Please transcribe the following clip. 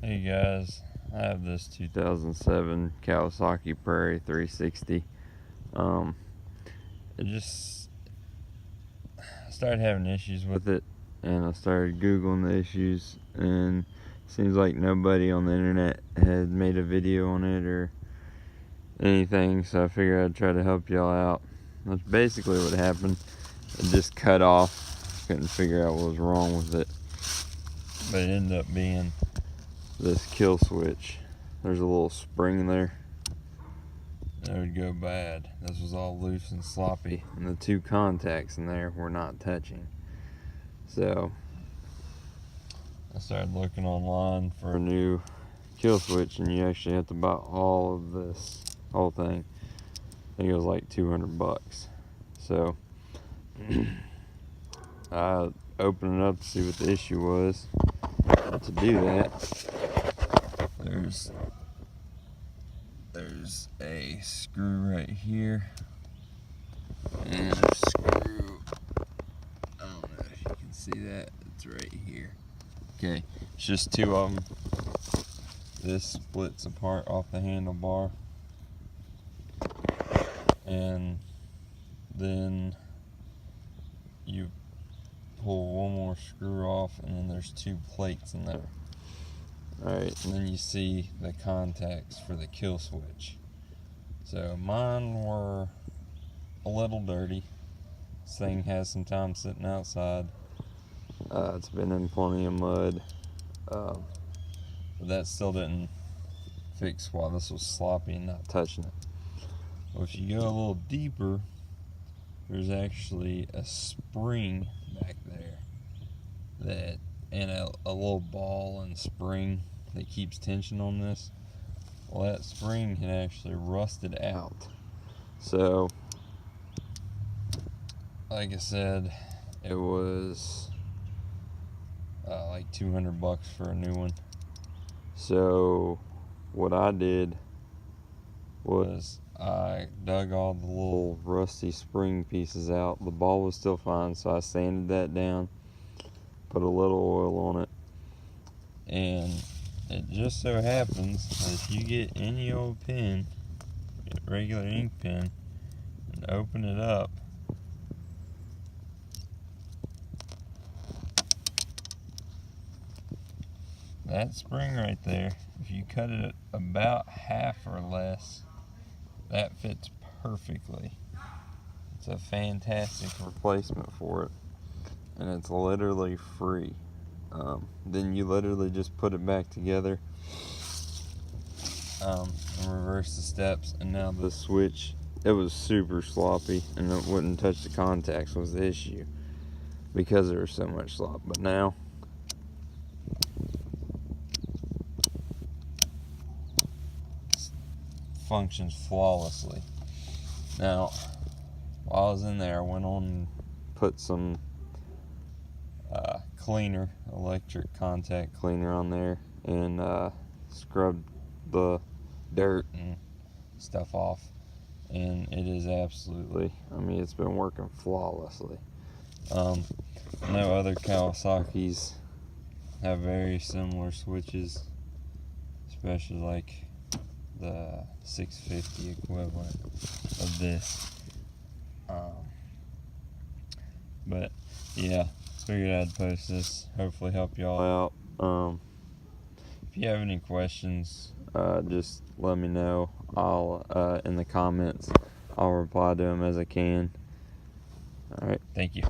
Hey guys, I have this 2007 Kawasaki Prairie 360. I started having issues with it, and I started Googling the issues, and it seems like nobody on the internet had made a video on it or anything, so I figured I'd try to help y'all out. That's basically what happened. It just cut off. Couldn't figure out what was wrong with it, but it ended up being this kill switch. There's a little spring there that would go bad. This was all loose and sloppy, and the two contacts in there were not touching. So I started looking online for a new kill switch, and you actually have to buy all of this whole thing. I think it was like $200. So I opened it up to see what the issue was. To do that, there's a screw right here and a screw, I don't know if you can see that, it's right here. Okay, it's just two of them. This splits apart off the handlebar, and then you pull one more screw off, and then there's two plates in there. Alright, and then you see the contacts for the kill switch. So mine were a little dirty. This thing has some time sitting outside. It's been in plenty of mud. But that still didn't fix why this was sloppy and not touching it. Well, if you go a little deeper, there's actually a spring back there and a little ball and spring that keeps tension on this. Well, that spring had actually rusted out. So like I said, it was like $200 for a new one. So what I did was I dug all the little rusty spring pieces out. The ball was still fine, so I sanded that down, put a little oil on it, and it just so happens that if you get any old pen, a regular ink pen, and open it up, that spring right there, if you cut it about half or less, that fits perfectly. It's a fantastic replacement for it, and it's literally free. Then you literally just put it back together, and reverse the steps, and now the switch, it was super sloppy and it wouldn't touch the contacts was the issue because there was so much slop. But now it functions flawlessly. Now while I was in there, I went on and put some cleaner, electric contact cleaner on there, and scrubbed the dirt and stuff off, and it is absolutely, it's been working flawlessly. I know other Kawasaki's have very similar switches, especially like the 650 equivalent of this. But yeah, figured I'd post this, hopefully help y'all out. If you have any questions, just let me know. I'll in the comments, I'll reply to them as I can. Alright, thank you.